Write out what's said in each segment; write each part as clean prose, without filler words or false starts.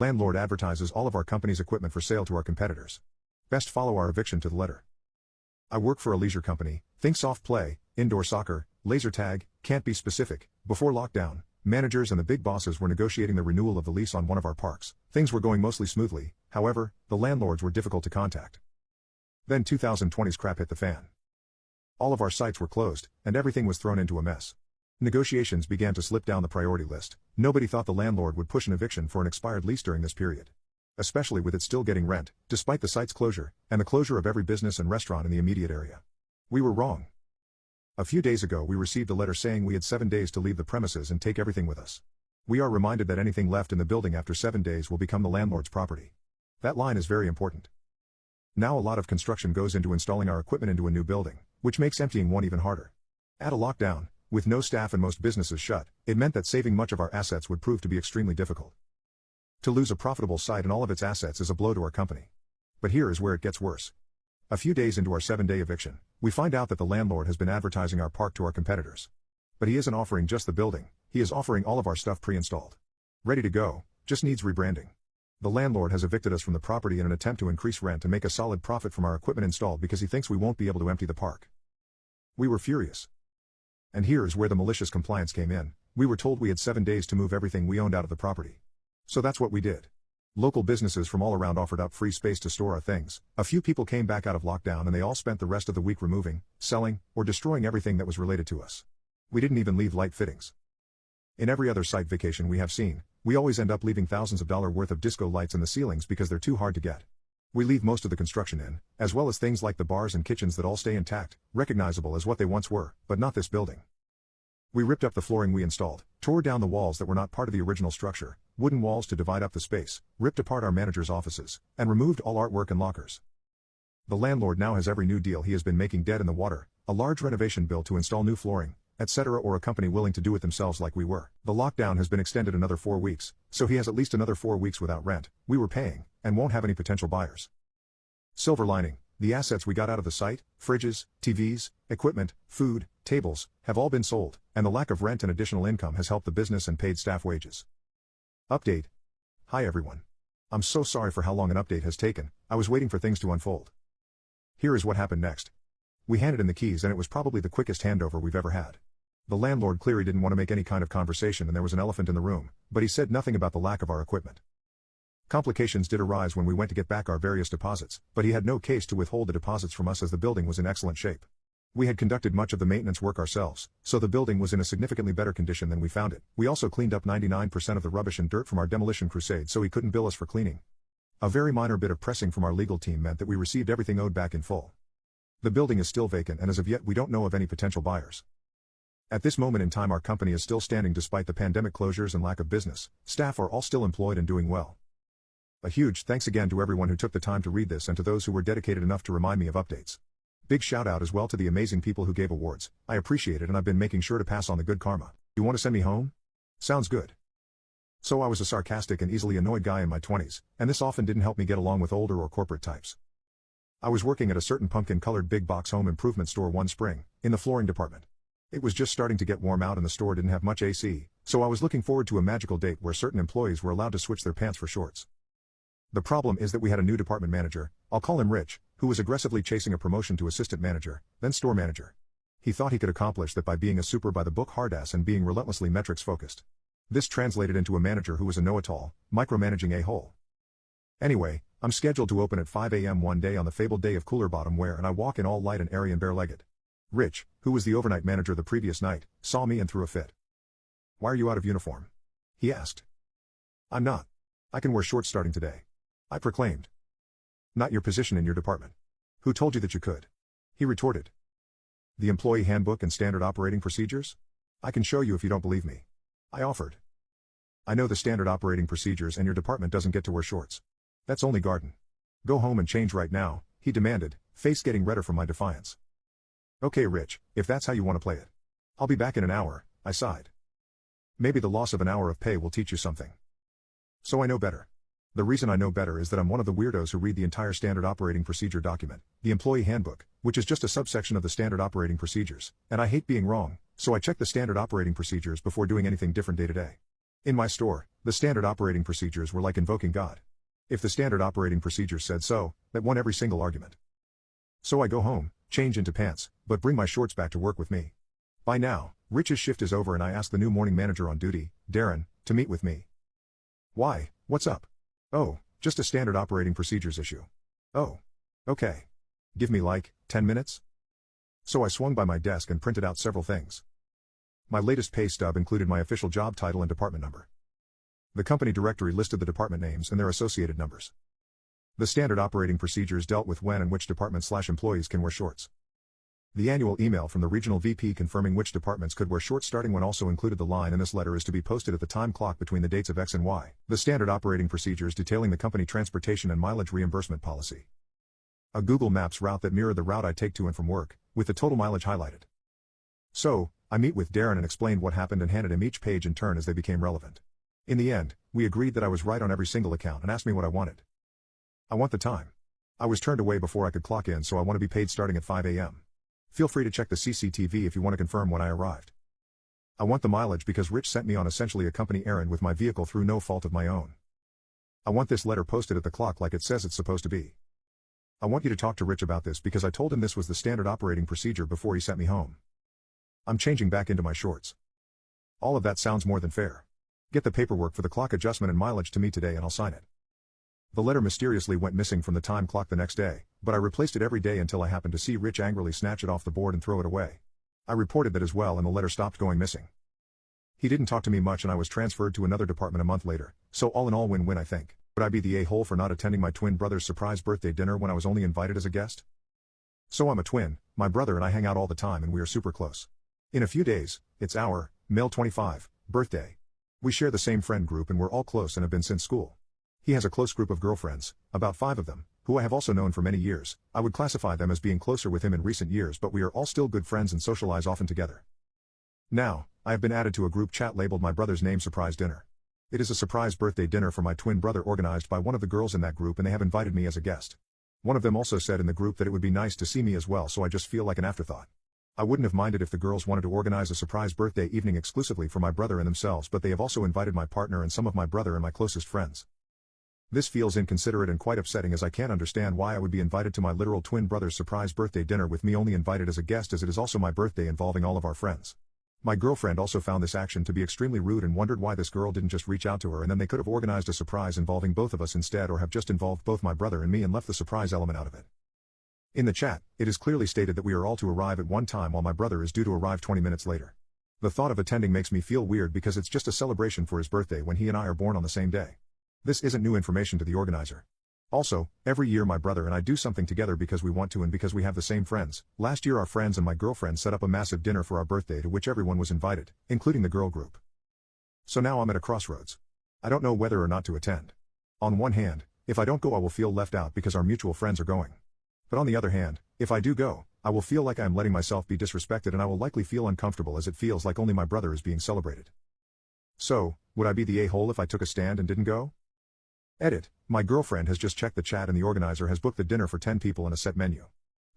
Landlord advertises all of our company's equipment for sale to our competitors. Best follow our eviction to the letter. I work for a leisure company, think soft play, indoor soccer, laser tag, can't be specific. Before lockdown, managers and the big bosses were negotiating the renewal of the lease on one of our parks. Things were going mostly smoothly, however, the landlords were difficult to contact. Then 2020's crap hit the fan. All of our sites were closed, and everything was thrown into a mess. Negotiations began to slip down the priority list. Nobody thought the landlord would push an eviction for an expired lease during this period. Especially with it still getting rent, despite the site's closure, and the closure of every business and restaurant in the immediate area. We were wrong. A few days ago we received a letter saying we had 7 days to leave the premises and take everything with us. We are reminded that anything left in the building after 7 days will become the landlord's property. That line is very important. Now a lot of construction goes into installing our equipment into a new building, which makes emptying one even harder. Add a lockdown, with no staff and most businesses shut, it meant that saving much of our assets would prove to be extremely difficult. To lose a profitable site and all of its assets is a blow to our company. But here is where it gets worse. A few days into our 7-day eviction, we find out that the landlord has been advertising our park to our competitors. But he isn't offering just the building, he is offering all of our stuff pre-installed. Ready to go, just needs rebranding. The landlord has evicted us from the property in an attempt to increase rent and make a solid profit from our equipment installed because he thinks we won't be able to empty the park. We were furious. And here is where the malicious compliance came in. We were told we had 7 days to move everything we owned out of the property. So that's what we did. Local businesses from all around offered up free space to store our things. A few people came back out of lockdown and they all spent the rest of the week removing, selling, or destroying everything that was related to us. We didn't even leave light fittings. In every other site vacation we have seen, we always end up leaving thousands of dollars worth of disco lights in the ceilings because they're too hard to get. We leave most of the construction in, as well as things like the bars and kitchens that all stay intact, recognizable as what they once were, but not this building. We ripped up the flooring we installed, tore down the walls that were not part of the original structure, wooden walls to divide up the space, ripped apart our manager's offices, and removed all artwork and lockers. The landlord now has every new deal he has been making dead in the water, a large renovation bill to install new flooring, etc., or a company willing to do it themselves like we were. The lockdown has been extended another 4 weeks, so he has at least another 4 weeks without rent, we were paying, and won't have any potential buyers. Silver lining, the assets we got out of the site, fridges, TVs, equipment, food, tables, have all been sold, and the lack of rent and additional income has helped the business and paid staff wages. Update. Hi everyone. I'm so sorry for how long an update has taken, I was waiting for things to unfold. Here is what happened next. We handed in the keys and it was probably the quickest handover we've ever had. The landlord clearly didn't want to make any kind of conversation and there was an elephant in the room, but he said nothing about the lack of our equipment. Complications did arise when we went to get back our various deposits, but he had no case to withhold the deposits from us as the building was in excellent shape. We had conducted much of the maintenance work ourselves, so the building was in a significantly better condition than we found it. We also cleaned up 99% of the rubbish and dirt from our demolition crusade, so he couldn't bill us for cleaning. A very minor bit of pressing from our legal team meant that we received everything owed back in full. The building is still vacant and as of yet we don't know of any potential buyers. At this moment in time our company is still standing despite the pandemic closures and lack of business. Staff are all still employed and doing well. A huge thanks again to everyone who took the time to read this and to those who were dedicated enough to remind me of updates. Big shout out as well to the amazing people who gave awards, I appreciate it and I've been making sure to pass on the good karma. You want to send me home? Sounds good. So I was a sarcastic and easily annoyed guy in my 20s, and this often didn't help me get along with older or corporate types. I was working at a certain pumpkin-colored big box home improvement store one spring, in the flooring department. It was just starting to get warm out and the store didn't have much AC, so I was looking forward to a magical date where certain employees were allowed to switch their pants for shorts. The problem is that we had a new department manager, I'll call him Rich, who was aggressively chasing a promotion to assistant manager, then store manager. He thought he could accomplish that by being a super by-the-book hardass and being relentlessly metrics-focused. This translated into a manager who was a know-it-all, micromanaging a-hole. Anyway, I'm scheduled to open at 5 a.m. one day on the fabled day of cooler bottom wear and I walk in all light and airy and bare-legged. Rich, who was the overnight manager the previous night, saw me and threw a fit. "Why are you out of uniform?" he asked. "I'm not. I can wear shorts starting today," I proclaimed. "Not your position in your department. Who told you that you could?" he retorted. "The employee handbook and standard operating procedures? I can show you if you don't believe me," I offered. "I know the standard operating procedures and your department doesn't get to wear shorts. That's only garden. Go home and change right now," he demanded, face getting redder from my defiance. "Okay Rich, if that's how you want to play it. I'll be back in an hour," I sighed. Maybe the loss of an hour of pay will teach you something. So I know better. The reason I know better is that I'm one of the weirdos who read the entire standard operating procedure document, the employee handbook, which is just a subsection of the standard operating procedures, and I hate being wrong, so I check the standard operating procedures before doing anything different day to day. In my store, the standard operating procedures were like invoking God. If the standard operating procedures said so, that won every single argument. So I go home, change into pants, but bring my shorts back to work with me. By now, Rich's shift is over and I ask the new morning manager on duty, Darren, to meet with me. Why, what's up? Oh, just a standard operating procedures issue. Oh. Okay. Give me 10 minutes? So I swung by my desk and printed out several things. My latest pay stub included my official job title and department number. The company directory listed the department names and their associated numbers. The standard operating procedures dealt with when and which department/employees can wear shorts. The annual email from the regional VP confirming which departments could wear shorts starting when also included the line in this letter is to be posted at the time clock between the dates of X and Y. The standard operating procedures detailing the company transportation and mileage reimbursement policy. A Google Maps route that mirrored the route I take to and from work, with the total mileage highlighted. So, I meet with Darren and explained what happened and handed him each page in turn as they became relevant. In the end, we agreed that I was right on every single account and asked me what I wanted. I want the time. I was turned away before I could clock in, so I want to be paid starting at 5 a.m. Feel free to check the CCTV if you want to confirm when I arrived. I want the mileage because Rich sent me on essentially a company errand with my vehicle through no fault of my own. I want this letter posted at the clock like it says it's supposed to be. I want you to talk to Rich about this because I told him this was the standard operating procedure before he sent me home. I'm changing back into my shorts. All of that sounds more than fair. Get the paperwork for the clock adjustment and mileage to me today and I'll sign it. The letter mysteriously went missing from the time clock the next day, but I replaced it every day until I happened to see Rich angrily snatch it off the board and throw it away. I reported that as well and the letter stopped going missing. He didn't talk to me much and I was transferred to another department a month later, so all in all win-win I think. Would I be the a-hole for not attending my twin brother's surprise birthday dinner when I was only invited as a guest? So I'm a twin, my brother and I hang out all the time and we are super close. In a few days, it's our, male 25, birthday. We share the same friend group and we're all close and have been since school. He has a close group of girlfriends, about 5 of them, who I have also known for many years. I would classify them as being closer with him in recent years, but we are all still good friends and socialize often together. Now, I have been added to a group chat labeled my brother's name surprise dinner. It is a surprise birthday dinner for my twin brother organized by one of the girls in that group and they have invited me as a guest. One of them also said in the group that it would be nice to see me as well, so I just feel like an afterthought. I wouldn't have minded if the girls wanted to organize a surprise birthday evening exclusively for my brother and themselves, but they have also invited my partner and some of my brother and my closest friends. This feels inconsiderate and quite upsetting as I can't understand why I would be invited to my literal twin brother's surprise birthday dinner with me only invited as a guest, as it is also my birthday involving all of our friends. My girlfriend also found this action to be extremely rude and wondered why this girl didn't just reach out to her and then they could have organized a surprise involving both of us instead, or have just involved both my brother and me and left the surprise element out of it. In the chat, it is clearly stated that we are all to arrive at one time while my brother is due to arrive 20 minutes later. The thought of attending makes me feel weird because it's just a celebration for his birthday when he and I are born on the same day. This isn't new information to the organizer. Also, every year my brother and I do something together because we want to and because we have the same friends. Last year our friends and my girlfriend set up a massive dinner for our birthday to which everyone was invited, including the girl group. So now I'm at a crossroads. I don't know whether or not to attend. On one hand, if I don't go I will feel left out because our mutual friends are going. But on the other hand, if I do go, I will feel like I am letting myself be disrespected and I will likely feel uncomfortable as it feels like only my brother is being celebrated. So, would I be the a-hole if I took a stand and didn't go? Edit, my girlfriend has just checked the chat and the organizer has booked the dinner for 10 people and a set menu.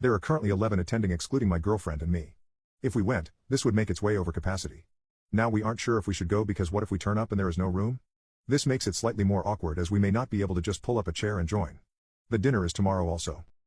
There are currently 11 attending excluding my girlfriend and me. If we went, this would make its way over capacity. Now we aren't sure if we should go because what if we turn up and there is no room? This makes it slightly more awkward as we may not be able to just pull up a chair and join. The dinner is tomorrow also.